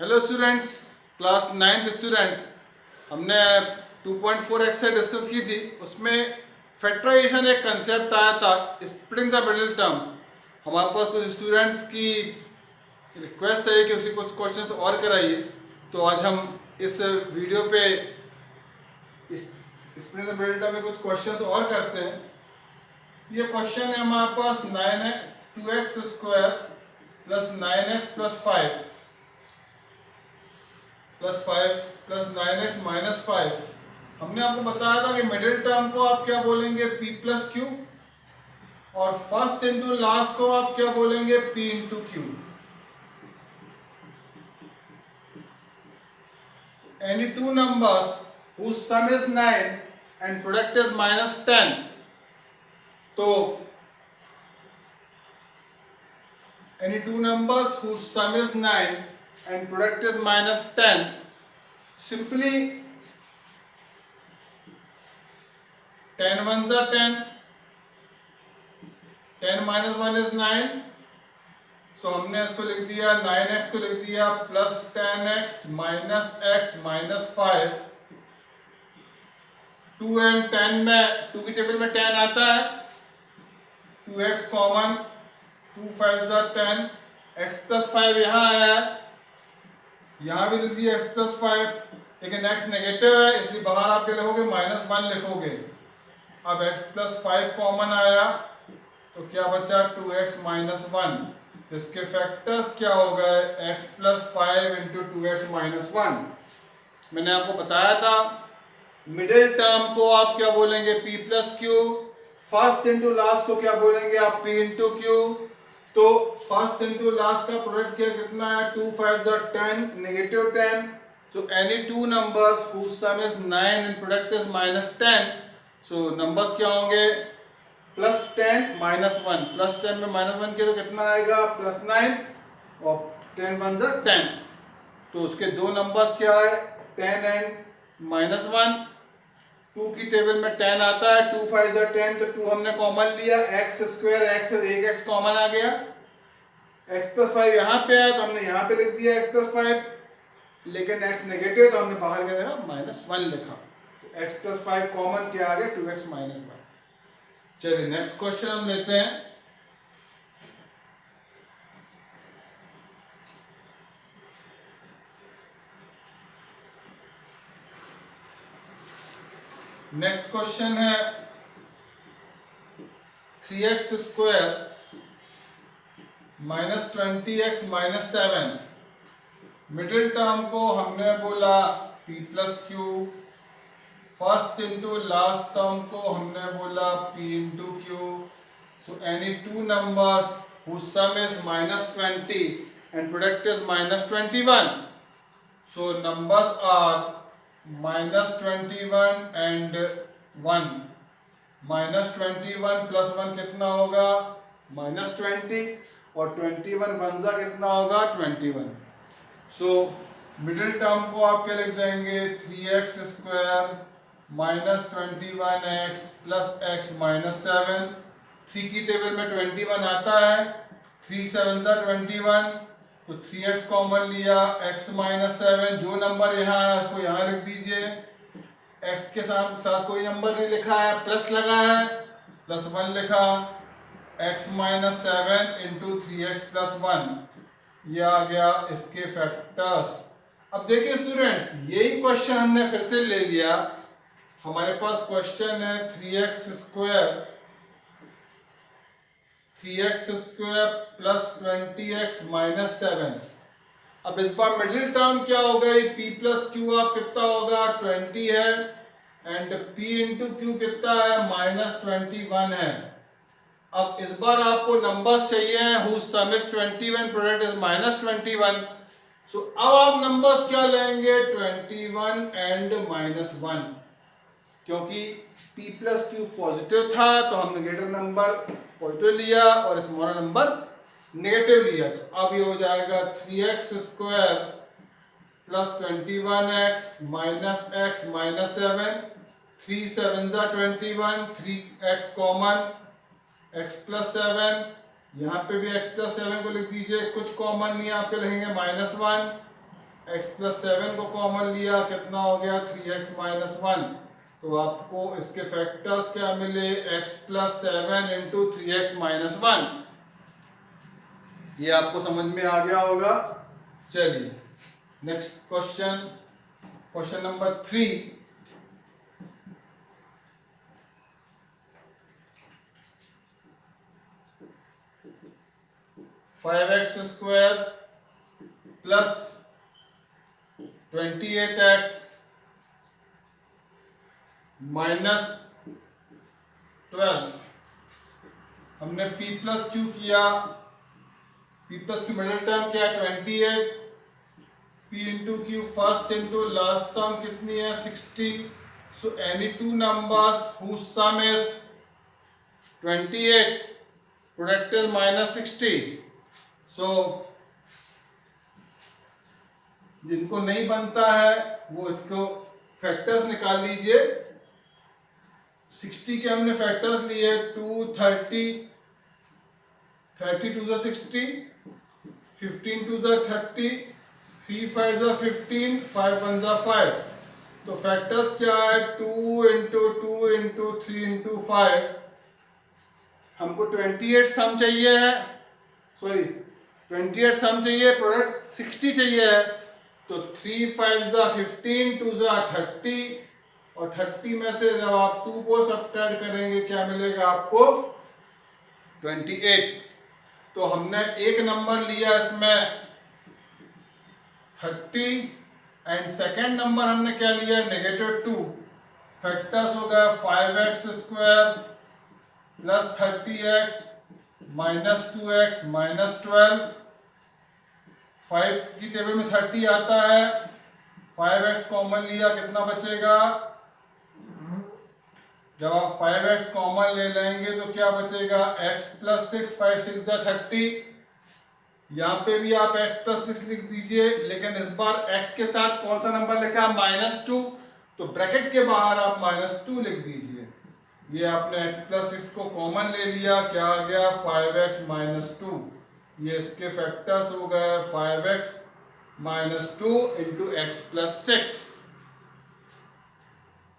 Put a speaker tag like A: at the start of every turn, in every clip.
A: Hello students, class 9th students. हमने 2.4 exercise discuss की थी। उसमें फैक्टराइजेशन एक कंसेप्ट आया था, स्प्लिटिंग द मिडिल टर्म। हमारे पास कुछ स्टूडेंट्स की रिक्वेस्ट है कि उसी कुछ क्वेश्चंस और कराइए, तो आज हम इस वीडियो पे स्प्लिटिंग द मिडिल टर्म में कुछ क्वेश्चंस और करते हैं। ये क्वेश्चन है हमारे पास 2x square plus 9x plus 5 plus 9x minus 5। हमने आपको बताया था कि मिडिल टर्म को आप क्या बोलेंगे, p प्लस क्यू, और फर्स्ट इंटू लास्ट को आप क्या बोलेंगे, p into Q. Any two numbers whose sum is 9 and product is minus 10, तो any two numbers whose sum is 9 and product is minus 10, simply 10 ones are 10, 10 minus 1 is 9, so हमने इसको लिख दिया 9x को लिख दिया plus 10x minus x minus 5। 2 and 10 में 2 की टेबल में 10 आता है, 2x कॉमन, 2 5 10, x प्लस 5 यहाँ आया है, यहाँ भी लिख दिया x प्लस 5, लेकिन x नेगेटिव है इसलिए बाहर आप क्या लिखोगे, माइनस 1 लिखोगे। अब x प्लस 5 कॉमन आया तो क्या बचा, 2x माइनस 1। इसके फैक्टर्स क्या हो गए, x plus 5 into 2x minus 1। मैंने आपको बताया था मिडिल टर्म को आप क्या बोलेंगे, p plus Q, first into last को क्या बोलेंगे आप, p इंटू क्यू। तो फर्स्ट इंटू लास्ट का प्रोडक्ट क्या कितना है, 2 5 10, negative 10। So any two numbers whose sum is 9 and product is minus 10, so numbers क्या होंगे, प्लस 10 माइनस 1। प्लस 10 में माइनस 1 किया तो कितना आएगा, प्लस 9, और 10 1 10। तो उसके दो नंबर्स क्या है, 10 एंड माइनस 1। 2 की टेबल में 10 आता है, 2 5 10, तो 2 हमने कॉमन लिया, x स्क्वायर, x से 1x कॉमन आ गया, x प्लस 5 यहाँ पे आया तो हमने यहाँ पे लिख दिया x प्लस 5, लेकिन x नेगेटिव तो हमने बाहर क्या लिखा, माइनस 1 लिखा। तो x प्लस 5 कॉमन क्या आ गया, 2x माइनस 1। चलिए नेक्स्ट क्वेश्चन हम लेते हैं। नेक्स्ट क्वेश्चन है 3x square minus 20x minus 7। Middle term को हमने बोला p plus Q, first into last term को हमने बोला p into Q. So any two numbers whose sum is minus 20 and product is minus 21, so numbers are minus 21 and 1। Minus 21 plus 1 कितना होगा, minus 20, और 21 वंजा कितना होगा, 21। सो मिडिल टर्म को आप क्या लिख देंगे, 3x square minus 21x plus x minus 7। 3 की टेबल में 21 आता है, 3 7 21, तो 3x कॉमन लिया, x माइनस 7। जो नंबर यहाँ है उसको यहाँ लिख दीजिए, x के साथ कोई नंबर नहीं लिखा है, प्लस लगा है, प्लस 1 लिखा, x minus 7 into 3x plus 1। ये आ गया इसके फैक्टर्स। अब देखिए स्टूडेंट्स, यही क्वेश्चन हमने फिर से ले लिया। हमारे पास क्वेश्चन है 3x square plus 20x minus 7। अब इस बार मिडिल टर्म क्या हो गई, p प्लस क्यू आप कितना होगा, 20 है, एंड p इंटू क्यू कितना है, माइनस 21 है। अब इस बार आपको नंबर्स चाहिए whose sum is 21, product is minus 21। सो अब आप नंबर्स क्या लेंगे, 21 एंड माइनस 1, क्योंकि p प्लस क्यू पॉजिटिव था तो हम नेगेटिव नंबर पॉजिटिव लिया और स्मॉलर नंबर नेगेटिव लिया। तो अब ये हो जाएगा 3x square plus 21x minus x minus 7। 3 7 21, 3x common, x plus 7, यहाँ पे भी x प्लस 7 को लिख दीजिए, कुछ कॉमन नहीं है, आपके लिखेंगे माइनस 1। x प्लस 7 को कॉमन लिया, कितना हो गया 3x माइनस 1। तो आपको इसके फैक्टर्स क्या मिले, x plus 7 into 3x minus 1। ये आपको समझ में आ गया होगा। चलिए next question, question number 3। Five x square plus 28x minus 12। हमने p प्लस क्यू किया, p plus q middle term क्या है 28, p into q first into last term कितनी है 60। So any two numbers whose sum is 28, product is minus 60। So जिनको नहीं बनता है वो इसको फैक्टर्स निकाल लीजिए। 60 के हमने फैक्टर्स लिए 2, 30, 30 टू ज़ा 60, 15 टू ज़ा 30, 3 5 ज़ा 15, 5 1 ज़ा 5। तो फैक्टर्स क्या है 2 इंटू 2 इंटू 3 इंटू 5। हमको 28 सम चाहिए है, सॉरी 28 सम चाहिए, प्रोडक्ट 60 चाहिए है। तो 3 5 ज़ा 15, 2 ज़ा 30, और 30 में से जब आप 2 को सब्ट्रैक्ट करेंगे क्या मिलेगा आपको 28। तो हमने एक नंबर लिया इसमें 30 एंड सेकेंड नंबर हमने क्या लिया -2। फैक्टर्स हो गया 5x square plus 30x minus 2x minus 12। 5 की टेबल में 30 आता है, 5x कॉमन लिया, कितना बचेगा, जब आप 5x कॉमन ले लेंगे तो क्या बचेगा x प्लस 6, 5 6 30। यहाँ पे भी आप x प्लस 6 लिख दीजिए, लेकिन इस बार x के साथ कौन सा नंबर लिखा -2, तो ब्रैकेट के बाहर आप -2 लिख दीजिए। ये आपने x प्लस 6 को कॉमन ले लिया, क्या आ गया 5x माइनस 2। ये इसके फैक्टर्स हो गए 5x minus 2 into x plus 6।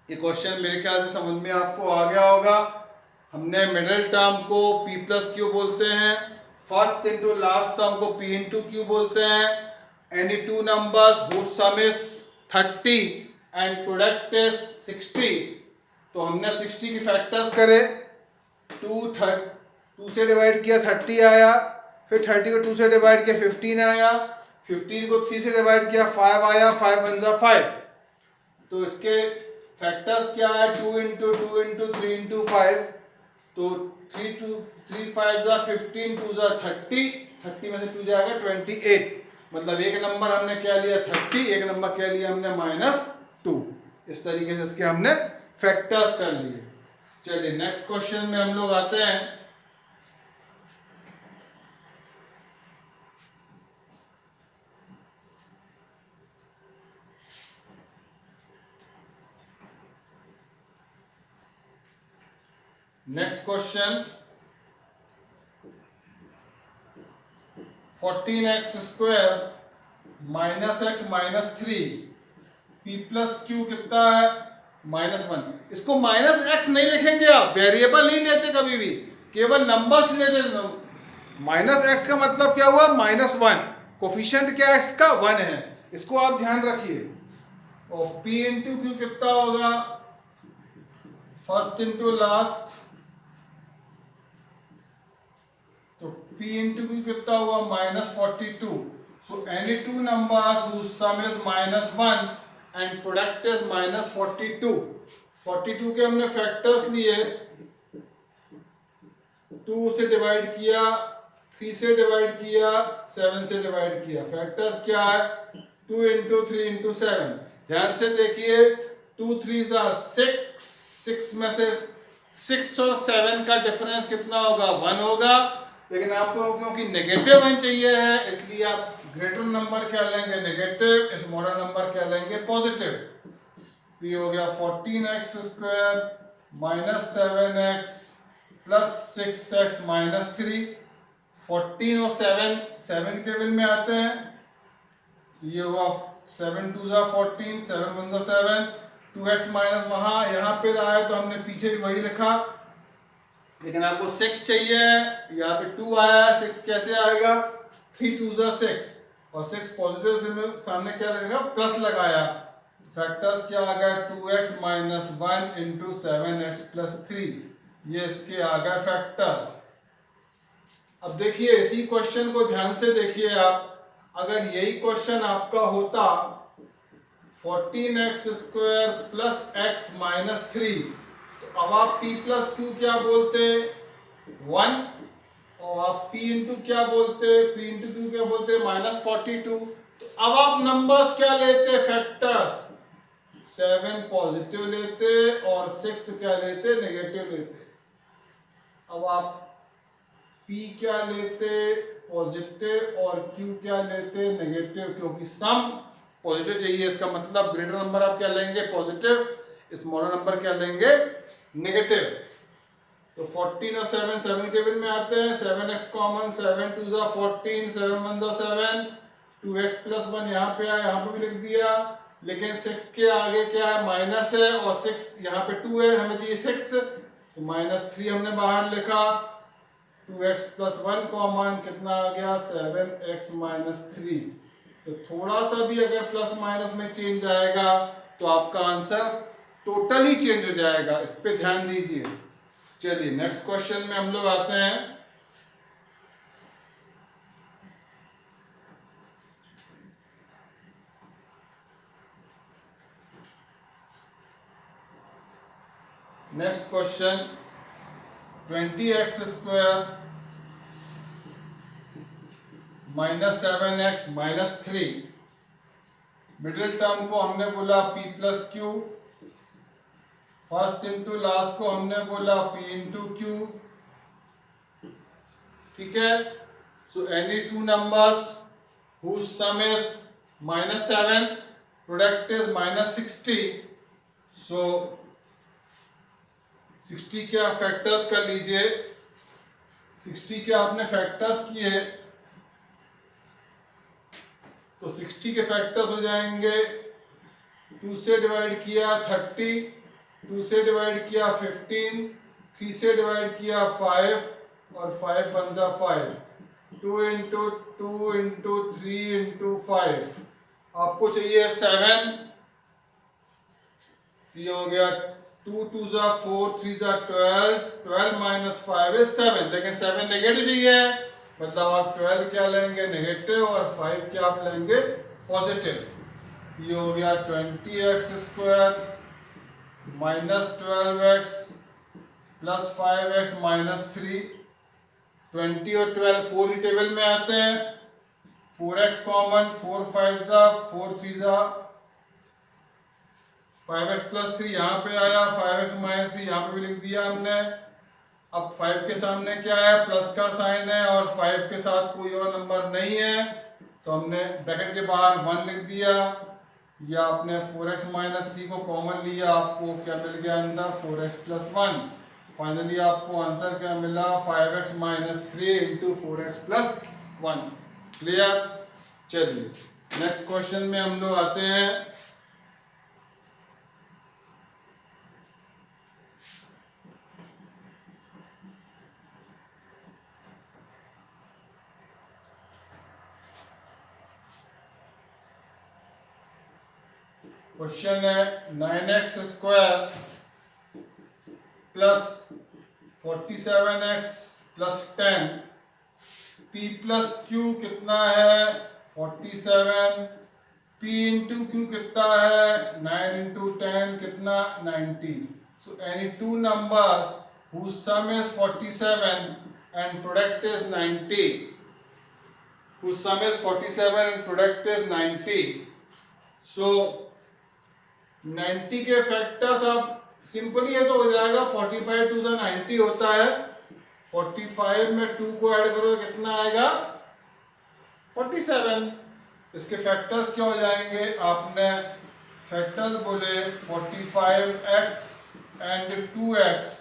A: ये क्वेश्चन मेरे ख्याल से समझ में आपको आ गया होगा। हमने मिडिल टर्म को p प्लस क्यू बोलते हैं, फर्स्ट इंटू लास्ट टर्म को p इंटू क्यू बोलते हैं। Any two numbers whose sum is 30 and product is 60। तो हमने 60 की फैक्टर्स करे, 2 से डिवाइड किया 30 आया, फिर 30 को 2 से डिवाइड किया 15 आया, 15 को 3 से डिवाइड किया 5 आया, 5 1 ज़ा 5। तो इसके फैक्टर्स क्या है 2 इंटू 2 इंटू 3 इंटू 5। तो 3 5 ज़ा 15, 2 ज़ा 30, 30 में से 2 जाएगा 28। मतलब एक नंबर हमने क्या लिया 30, एक नंबर क्या लिया हमने -2। इस तरीके से इसके हमने फैक्टर्स कर लिए। चलिए नेक्स्ट क्वेश्चन में हम लोग आते हैं। Next question 14x square minus x minus 3, p plus Q कितना है -1। इसको -x नहीं लिखेंगे, आप वेरिएबल नहीं लेते कभी भी, केवल नंबर्स लेते। -x का मतलब क्या हुआ -1, कोफिशिएंट क्या x का 1 है, इसको आप ध्यान रखिए। और p इंटू क्यू कितना होगा, फर्स्ट इंटू लास्ट, तो p इंटू क्यू कितना हुआ -42। So any two numbers whose sum is -1 and product is -42। 42 के हमने फैक्टर्स लिए, 2 से डिवाइड किया, 3 से डिवाइड किया, 7 से डिवाइड किया। फैक्टर्स क्या है 2 इंटू 3 इंटू 7। ध्यान से देखिए 2 3 6, 6 में से 6 और 7 का डिफरेंस कितना होगा 1 होगा। लेकिन आपको क्योंकि नेगेटिव 1 चाहिए है, इसलिए आप ग्रेटर नंबर क्या लेंगे नेगेटिव, स्मॉलर नंबर क्या लेंगे पॉजिटिव। ये हो गया 14x square minus 7x plus 6x minus 3। 14 और 7 की टेबल में आते हैं, ये हुआ 7 2 ज़ा 14, 7 1 ज़ा 7, 2x माइनस वहाँ यहाँ पे आया तो हमने पीछे भी वही लिखा, लेकिन आपको 6 चाहिए, यहाँ पे 2 आया, 6 कैसे आएगा, 3 2 ज़ा 6 और 6 पॉजिटिव में सामने क्या लगेगा, प्लस लगाया, फैक्टर्स क्या आ गया 2x minus 1 into 7x plus 3, ये इसके आ गए फैक्टर्स। अब देखिए इसी क्वेश्चन को ध्यान से देखिए आप, अगर यही क्वेश्चन आपका होता 14x square plus x minus 3, तो अब आप p प्लस 2 क्या बोलते 1, और आप p इंटू क्या बोलते, p इंटू 2 क्या बोलते -42। तो अब आप नंबर्स क्या लेते, फैक्टर्स 7 पॉजिटिव लेते और 6 क्या लेते, नेगेटिव लेते। अब आप p क्या लेते, पॉजिटिव, और q क्या लेते, नेगेटिव, क्योंकि सम पॉजिटिव चाहिए, इसका मतलब ग्रेटर नंबर आप क्या लेंगे, पॉजिटिव, स्मॉलर नंबर क्या लेंगे, नेगेटिव। तो 14 और 7 7 टेबल में आते हैं, 7x कॉमन, 7 2 ज़ा 14, 7 1 ज़ा 7, 2x प्लस 1 यहाँ पे आया, यहाँ पे भी लिख दिया, लेकिन 6 के आगे क्या है, माइनस है, और 6 यहाँ पे 2 है, हमें चाहिए 6, तो -3 हमने बाहर लिखा, 2x प्लस 1 कॉमन, कितना आ गया 7x माइनस 3। तो थोड़ा सा भी अगर प्लस माइनस में चेंज आएगा तो आपका आंसर टोटली चेंज हो जाएगा, इस पे ध्यान दीजिए। चलिए नेक्स्ट क्वेश्चन में हम लोग आते हैं। Next question 20x square minus 7x minus 3, middle term को हमने बोला p plus Q, first into last को हमने बोला p इंटू क्यू, ठीक है। सो any two numbers whose sum is -7, product is -60, so 60 के आप फैक्टर्स कर लीजिए, 60 के आपने फैक्टर्स किए तो 60 के फैक्टर्स हो जाएंगे, 2 से डिवाइड किया 30, 2 से डिवाइड किया 15, 3 से डिवाइड किया 5, और 5 1 जा 5, 2 इंटू 2 इंटू 3 इंटू 5, आपको चाहिए 7, ये हो गया 2 2 जा 4, 3 जा 12, 12 माइनस 5 इज 7, लेकिन 7 नेगेटिव चाहिए, मतलब आप 12 क्या लेंगे, नेगेटिव, और 5 क्या आप लेंगे, पॉजिटिव। ये हो गया 20x square minus 12x plus 5x minus 3, 20 और 12 4 ही टेबल में आते हैं, 4x कॉमन, 4 5 जा 4 3 जा 5x प्लस 3 यहाँ पे आया, 5x माइनस 3 यहाँ पे भी लिख दिया हमने। अब 5 के सामने क्या है, प्लस का साइन है, और 5 के साथ कोई और नंबर नहीं है, तो हमने ब्रैकेट के बाहर 1 लिख दिया, या आपने 4x माइनस 3 को कॉमन लिया, आपको क्या मिल गया अंदर, 4x प्लस 1। फाइनली आपको आंसर क्या मिला, 5x minus 3 into 4x plus 1। Clear. चलिए नेक्स्ट क्वेश्चन में हम लोग आते हैं। क्वेश्चन है 9x square plus 47x plus 10, p plus q कितना है 47, p इंटू q कितना है 9 इंटू 10 कितना 90। सो any two numbers whose sum is 47 and product is 90, whose sum is 47 and product is 90, so 90 के फैक्टर्स आप सिंपली है तो हो जाएगा, 45 2 ज़ा 90 होता है, 45 में 2 को ऐड करो कितना आएगा 47। इसके फैक्टर्स क्या हो जाएंगे, आपने फैक्टर्स बोले 45x एंड 2x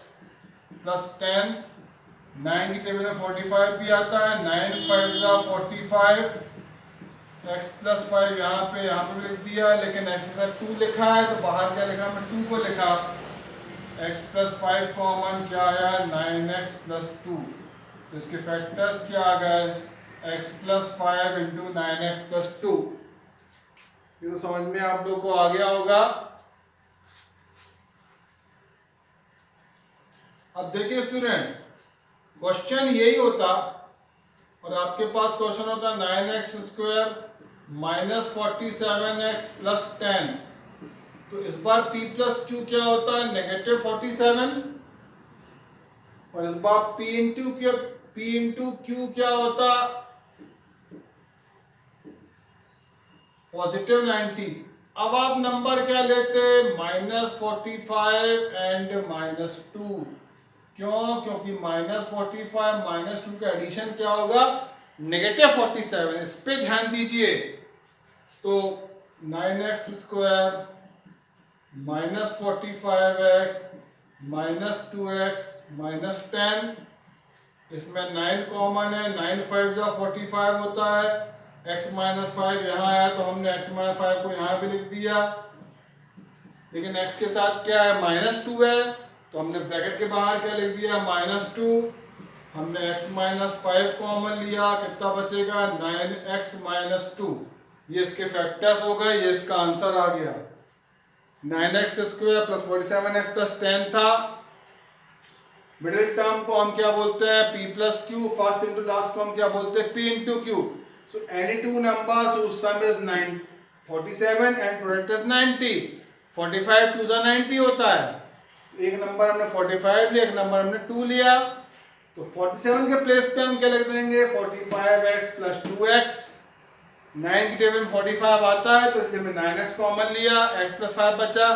A: प्लस 10, 9 की टेबल में 45 भी आता है, 9 5 ज़ा 45, x प्लस 5 यहाँ पे भी लिख दिया, लेकिन x के साथ 2 लिखा है तो बाहर क्या लिखा, मैं 2 को लिखा। x प्लस 5 कॉमन क्या आया, 9x प्लस 2। तो इसके फैक्टर्स क्या आ गए, x plus 5 into 9x plus 2। ये तो समझ में आप लोग को आ गया होगा। अब देखिए स्टूडेंट, क्वेश्चन यही होता और आपके पास क्वेश्चन होता 9x square minus 47x plus 10। तो इस बार p प्लस क्यू क्या होता है, नेगेटिव 47, और इस बार p इंटू क्यू क्या होता, पॉजिटिव 90। अब आप नंबर क्या लेते, -45 एंड -2। क्यों, क्योंकि -45 -2 का एडिशन क्या होगा, -47। इस पे ध्यान दीजिए। तो 9x स्क्वायर -45x -2x -10, इसमें 9 कॉमन है, 9 5 45 होता है। x - 5 यहाँ आया तो हमने x - 5 को यहाँ भी लिख दिया, लेकिन x के साथ क्या है, -2 है तो हमने ब्रैकेट के बाहर क्या लिख दिया, -2। हमने x - 5 कॉमन लिया, कितना बचेगा, 9x - 2। ये इसके फैक्टर्स हो गए, ये इसका आंसर आ गया। 9x square plus 47x plus 10 था। मिडिल टर्म को हम क्या बोलते हैं, p plus Q. First into last को हम क्या बोलते हैं, p into Q. So any two numbers whose sum is 47 and product is 90। 45 2 90 होता है। एक नंबर हमने 45 लिया, एक नंबर हमने 2 लिया, तो 47 के प्लेस पे हम क्या लिख देंगे, 45x प्लस 2x। 9 की टेबल में 45 आता है तो इसलिए मैं 9x कॉमन लिया, x प्लस 5 बचा।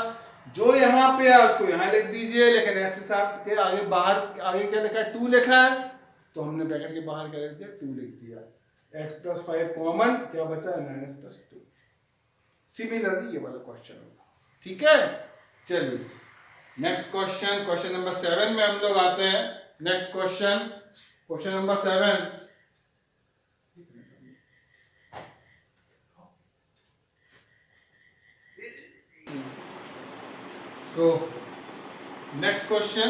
A: जो यहाँ पे है उसको यहाँ लिख दीजिए, लेकिन x के साथ के आगे बाहर आगे क्या लिखा है, 2 लिखा है, तो हमने ब्रैकेट के बाहर क्या लिख दिया, 2 लिख दिया। x प्लस 5 कॉमन क्या बचा, 9x प्लस 2। सिमिलरली ये वाला क्वेश्चन होगा, ठीक है। चलिए नेक्स्ट क्वेश्चन, क्वेश्चन नंबर 7 में हम लोग आते हैं। Next question, question number 7। So next question,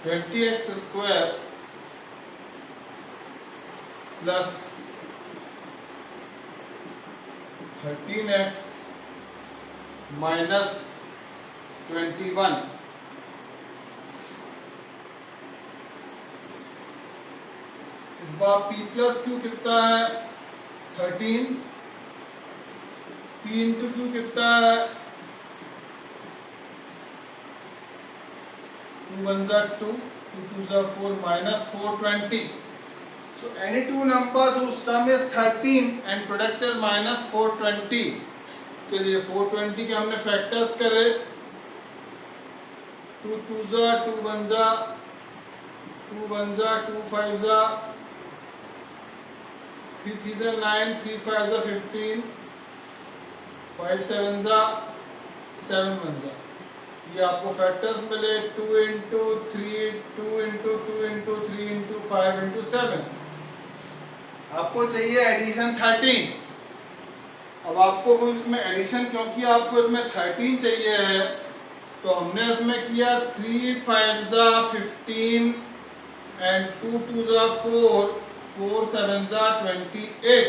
A: (20x square plus 13x minus 21। इस बार p प्लस क्यू कितना है, 13। p इंटू क्यू कितना है, 2 1 2 2 2 4 minus 420। So any two numbers whose sum is 13 and product is minus 420। चलिए 420 के हमने फैक्टर्स करे, 2 2 2 1 2 1 2 5 3 3 9 3 5 15 5 7 7 1। ये आपको फैक्टर्स मिले, 2 into 3 2 into 2 into 3 into 5 into 7। आपको चाहिए एडिशन 13। अब आपको इसमें एडिशन, क्योंकि आपको इसमें 13 चाहिए है, तो हमने इसमें किया 3 5 15 एंड 2 2 4 4 7 28।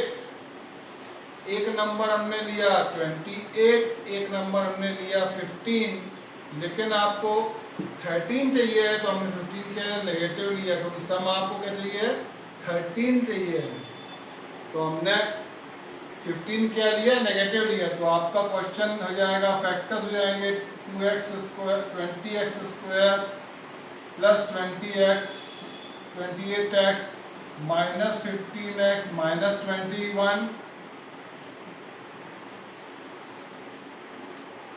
A: एक नंबर हमने लिया 28, एक नंबर हमने लिया 15, लेकिन आपको 13 चाहिए है तो हमने 15 क्या नेगेटिव लिया, क्योंकि सम आपको क्या चाहिए, 13 चाहिए। तो हमने 15 क्या लिया, नेगेटिव लिया। तो आपका क्वेश्चन हो जाएगा, फैक्टर्स हो जाएंगे 2x square 20x square plus 20x 28x minus 15x minus 21।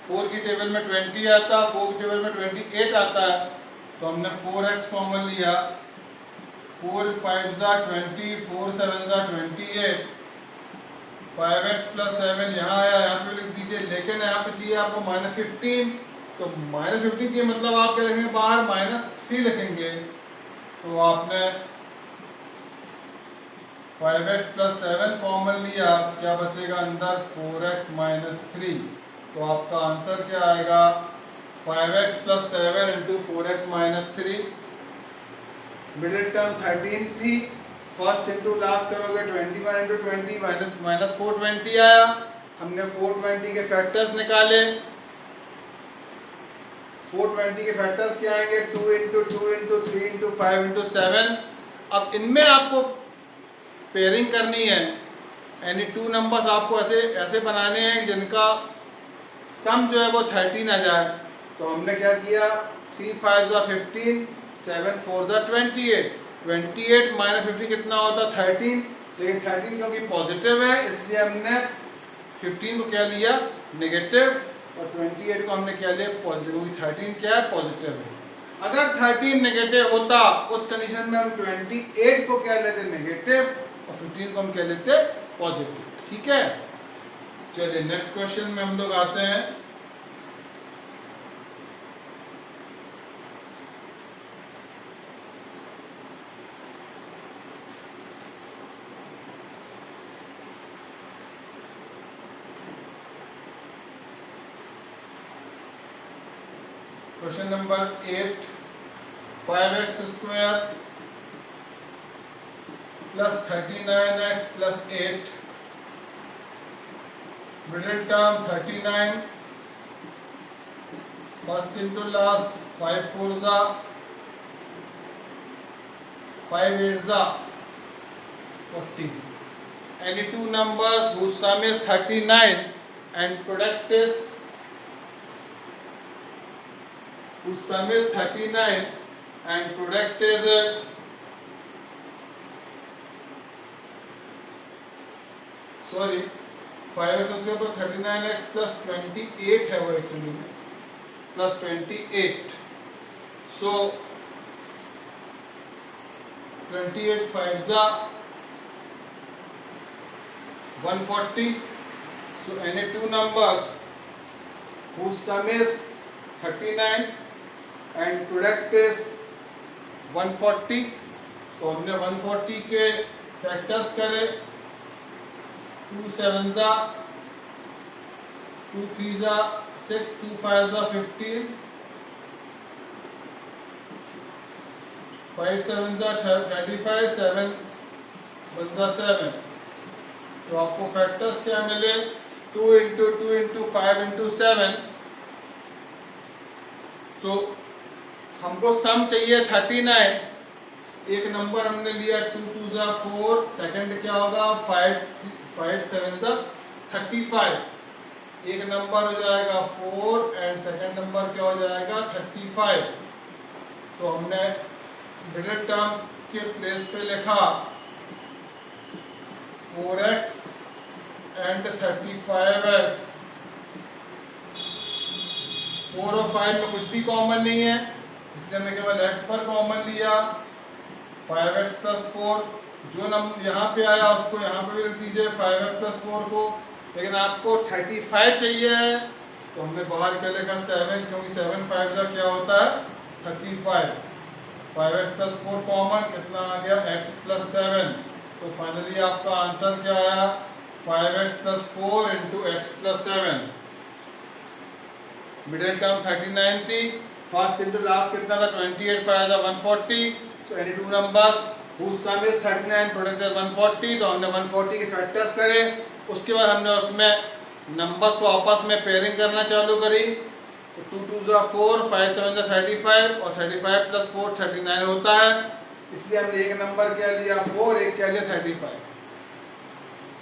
A: 4 की टेबल में 20 आता है, 4 की टेबल में 28 आता है, तो हमने 4x कॉमन लिया, 4 5 ज़ा 20, 4 7 ज़ा 28, 5x प्लस 7 यहाँ आया, यहाँ पे लिख दीजिए। लेकिन यहाँ पे चाहिए आपको -15, तो -15 चाहिए, मतलब आप क्या लिखेंगे बाहर -3 लिखेंगे। तो आपने 5x प्लस 7 कॉमन लिया, क्या बचेगा अंदर 4x माइनस 3। तो आपका आंसर क्या आएगा 5x plus 7 into 4x minus 3। Middle term 13 थी, फर्स्ट इंटू लास्ट करोगे 21 इंटू 20 माइनस 420 आया। हमने 420 के फैक्टर्स निकाले। 420 के फैक्टर्स क्या आएंगे 2 इंटू 2 इंटू 3 इंटू 5 इंटू 7। अब इनमें आपको पेयरिंग करनी है, यानी 2 नंबर्स आपको ऐसे बनाने हैं जिनका सम जो है वो 13 आ जाए। तो हमने क्या किया 3 5 ज़ा 15, 7 4 ज़ा 28, 28 माइनस 15 कितना होता 13, लेकिन 13 क्योंकि पॉजिटिव है इसलिए हमने 15 को क्या लिया नेगेटिव, और 28 को हमने क्या लिया पॉजिटिव, क्योंकि 13 क्या है पॉजिटिव है। अगर 13 नेगेटिव होता उस कंडीशन में हम 28 को क्या लेते नेगेटिव और 15 को हम क्या लेते पॉजिटिव। ठीक है, चलिए नेक्स्ट क्वेश्चन में हम लोग आते हैं। Question number 8, 5x square plus 39x plus 8, middle term 39, first into last 5 4 ज़ा 5 8 ज़ा 40। Any two numbers whose sum is 39 and product is whose sum is 39 and product is sorry 5x square पर 39x plus 28 है वो actually plus 28। सो 28 5 ज़ा 140। So any two numbers whose sum is 39 and product is 140, तो हमने 140 के factors करे 2 7 ज़ा 2 3 ज़ा 6, 2 5 ज़ा 15, 5 7 ज़ा 35, 7 1 ज़ा 7। तो आपको फैक्टर्स क्या मिले 2 इंटू 2 इंटू 5 इंटू 7। सो हमको सम चाहिए 39। एक नंबर हमने लिया 2 2 ज़ा 4, सेकंड क्या होगा 5 7 ज़ा 35, एक नंबर हो जाएगा 4 एंड सेकंड नंबर क्या हो जाएगा 35। सो हमने मिडिल टर्म के प्लेस पे लिखा 4x एंड 35x। 4 और 5 में कुछ भी कॉमन नहीं है इसलिए हमने केवल x पर कॉमन लिया 5x प्लस 4। जो नंबर यहाँ पे आया उसको यहाँ पे भी लिख दीजिए 5x प्लस 4 को। लेकिन आपको 35 चाहिए है तो हमने बाहर क्या लिखा 7, क्योंकि 7 5 का क्या होता है 35। 5x प्लस 4 कॉमन कितना आ गया x प्लस 7। तो फाइनली आपका आंसर क्या आया 5x plus 4 into x plus 7। Middle term 39 थी, फर्स्ट इंटू लास्ट कितना था 28 5 ज़ा 140। सो any two numbers whose sum is 39 product is 140। तो हमने 140 के फैक्टर्स करे, उसके बाद हमने उसमें नंबर्स को आपस में पेयरिंग करना चालू करी। तो 2 2 ज़ा 4, 5 7 ज़ा 35 और 35 प्लस 4 39 होता है, इसलिए हमने एक नंबर क्या लिया 4, एक क्या लिया 35।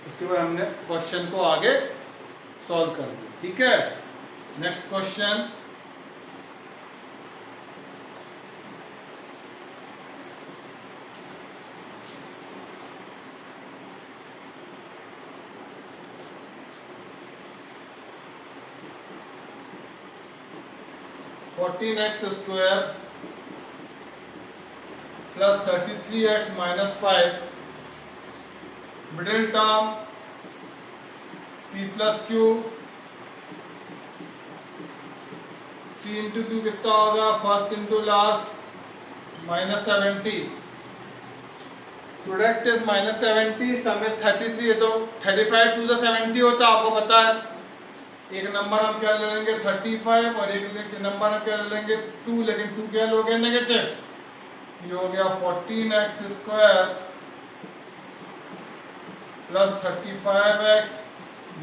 A: उसके बाद हमने क्वेश्चन को आगे सॉल्व कर दिया। ठीक है, next question. Fourteen x square plus 33x minus 5, middle term p plus Q, p into q कितना होगा, first into last, minus 70, product is minus 70, some is 33, है तो 35 टू द 70 होता है, आपको पता है। एक नंबर हम क्या ले लेंगे 35 और एक नंबर हम क्या ले लेंगे 2, लेकिन 2 क्या लोगे नेगेटिव, ये हो गया 14x square plus 35x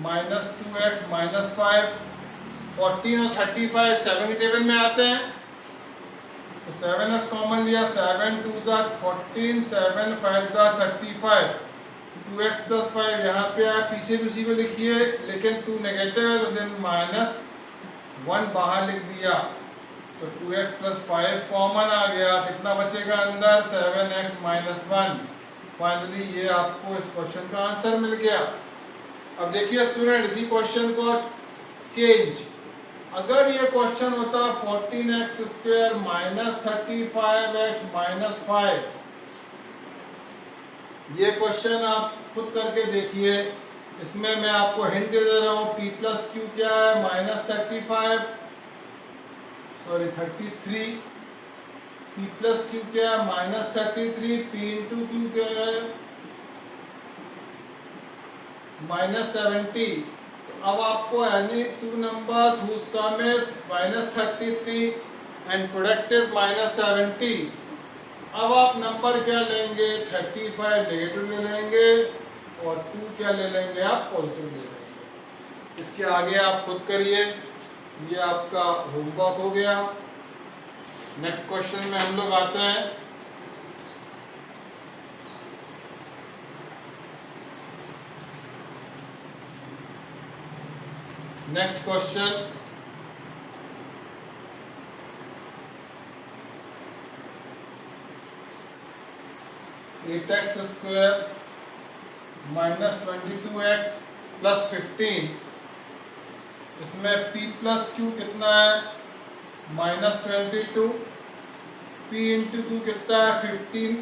A: minus 2x minus 5, 14 और 35 7 के टेबल में आते हैं, तो 7x कॉमन लिया, 7 2 ज़ा 14, 7 5 ज़ा 35, 2x प्लस 5 यहाँ पे आया, पीछे भी उसी को लिखिए, लेकिन 2 नेगेटिव है तो फिर माइनस 1 बाहर लिख दिया, तो 2x प्लस 5 कॉमन आ गया, कितना बचेगा अंदर 7x माइनस 1। फाइनली ये आपको इस क्वेश्चन का आंसर मिल गया। अब देखिए स्टूडेंट, इसी क्वेश्चन को चेंज, अगर ये क्वेश्चन होता 14x square minus 35x minus 5, ये क्वेश्चन आप खुद करके देखिए, इसमें मैं आपको हिंट दे दे रहा हूँ, p प्लस क्यू क्या है माइनस 33, p प्लस क्यू क्या है माइनस 33, p इंटू क्यू क्या है माइनस 70। अब आपको any two numbers whose sum is minus 33 and product is minus 70, अब आप नंबर क्या लेंगे 35 नेगेटिव ले लेंगे और 2 क्या ले लेंगे आप पॉजिटिव ले लेंगे। इसके आगे आप खुद करिए, ये आपका होमवर्क हो गया। नेक्स्ट क्वेश्चन में हम लोग आते हैं। Next question, eight x square minus 22x plus 15, इसमें p प्लस क्यू कितना है माइनस 22, p इंटू क्यू कितना है 15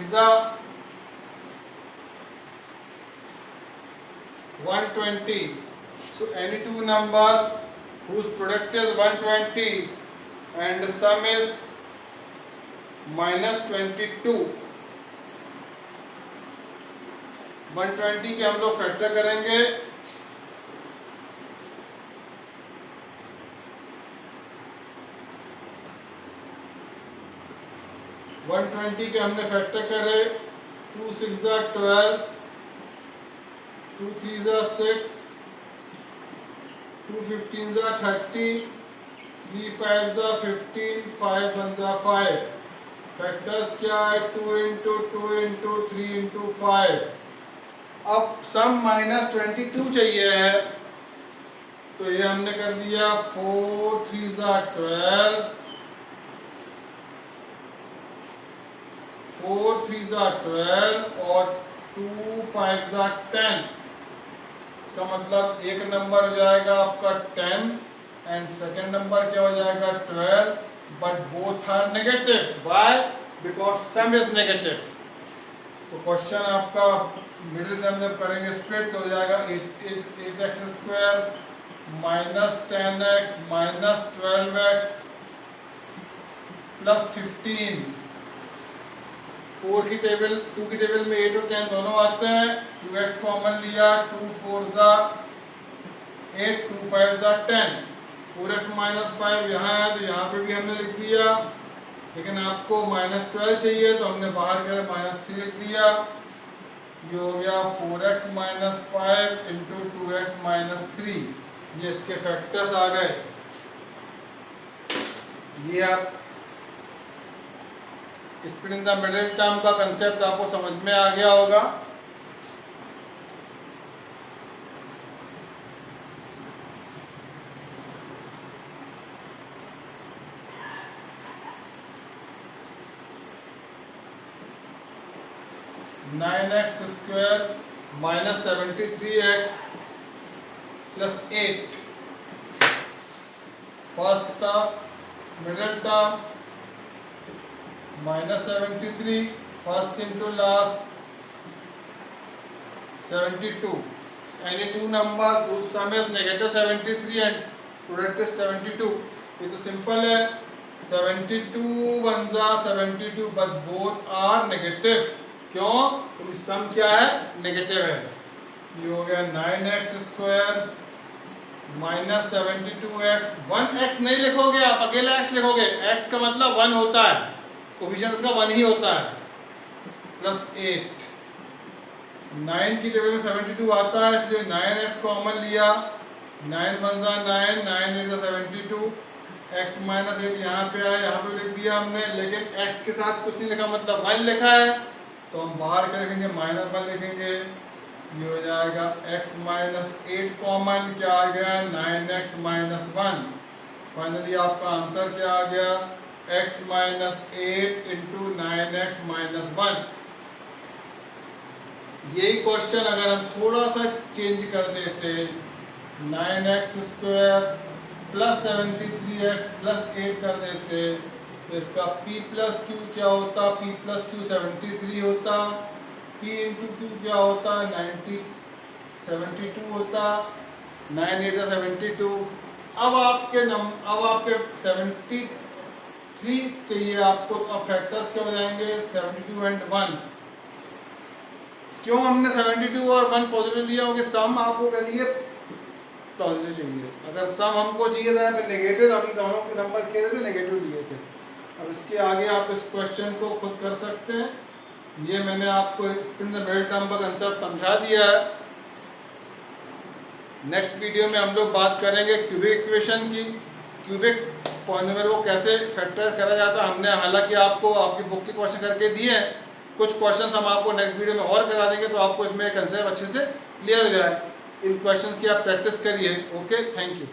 A: 8 120, so any two numbers whose product is 120 and the sum is minus 22, 120 के हम लोग फैक्टर करेंगे, वन 120 के हमने फैक्टर करे, 2 6 ज़ा 12, 2 3 ज़ा 6, 2 15 ज़ा 30, 3 5 ज़ा 15, 5 1 ज़ा 5, फैक्टर्स क्या है 2 इंटू 2 इंटू 3 इंटू 5। अब सम माइनस 22 चाहिए है, तो ये हमने कर दिया 4 3 ज़ा 12, 4 3 ज़ा 12 और 2 5 ज़ा 10। इसका मतलब एक नंबर हो जाएगा आपका 10 एंड सेकेंड नंबर क्या हो जाएगा 12, but both are negative. Why? Because sum is negative. तो क्वेश्चन आपका मिडिल टर्म जब करेंगे स्प्लिट तो हो जाएगा 8x square minus 10x minus 12x plus 15। 4 की टेबल 2 की टेबल में 8 और 10 दोनों आते हैं, 2x कॉमन लिया, 2 4 ज़ा 8, 2 5 ज़ा 10, 4x माइनस 5 यहाँ है तो यहाँ पे भी हमने लिख दिया, लेकिन आपको माइनस 12 चाहिए तो हमने बाहर के माइनस 3 लिख दिया। ये हो गया 4x minus 5 into 2x minus 3, ये इसके फैक्टर्स आ गए। ये आप split in the middle term का कंसेप्ट आपको समझ में आ गया होगा। Nine x square minus 73x plus 8, first term middle term minus 73 first into last 72. Any two numbers whose sum is negative 73 and product is 72. ये तो सिंपल है, 72 one जा 72 but both are negative. क्यों? क्योंकि सम क्या है? नेगेटिव है। ये हो गया 9x square minus 72x। 1x नहीं लिखोगे आप, अकेला x लिखोगे। x का मतलब 1 होता है, कोफिशिएंट उसका 1 ही होता है, प्लस 8। 9 की टेबल में 72 आता है, इसलिए 9x कॉमन लिया, 9 वन जा 9, 9 8 जा 72, x माइनस 8 यहाँ पे आया, यहाँ पे लिख दिया हमने, लेकिन x के साथ कुछ नहीं लिखा, मतलब 1 लिखा है, तो हम बाहर क्या लिखेंगे? -1 लिखेंगे। ये हो जाएगा x माइनस 8 कॉमन, क्या आ गया? 9x minus 1। फाइनली आपका आंसर क्या आ गया? x minus 8 into 9x minus 1। यही क्वेश्चन अगर हम थोड़ा सा चेंज कर देते, 9x square plus 73x plus 8 कर देते, तो इसका p प्लस क्यू क्या होता? p प्लस क्यू 73 होता, p इंटू क्यू क्या होता? 72 होता, 9 8 72। अब आपके 73 चाहिए आपको, तो अब फैक्टर्स क्या हो जाएंगे? 72 एंड 1। क्यों हमने 72 और 1 पॉजिटिव लिया? क्योंकि सम आपको कह लिए पॉजिटिव चाहिए। अगर सम हमको चाहिए था फिर नेगेटिव, तो हम दोनों के नंबर कह रहे थे नेगेटिव लिए थे। अब इसके आगे आप इस क्वेश्चन को खुद कर सकते हैं। ये मैंने आपको स्पिन द बेल्ट टर्म का कंसेप्ट समझा दिया है। नेक्स्ट वीडियो में हम लोग बात करेंगे क्यूबिक इक्वेशन की, क्यूबिक पॉलिनोमियल को कैसे फैक्टराइज करा जाता है। हमने हालांकि आपको आपकी बुक के क्वेश्चन करके दिए हैं, कुछ क्वेश्चंस हम आपको नेक्स्ट वीडियो में और करा देंगे, तो आपको इसमें कंसेप्ट अच्छे से क्लियर हो जाए। इन क्वेश्चंस की आप प्रैक्टिस करिए। Okay, thank you.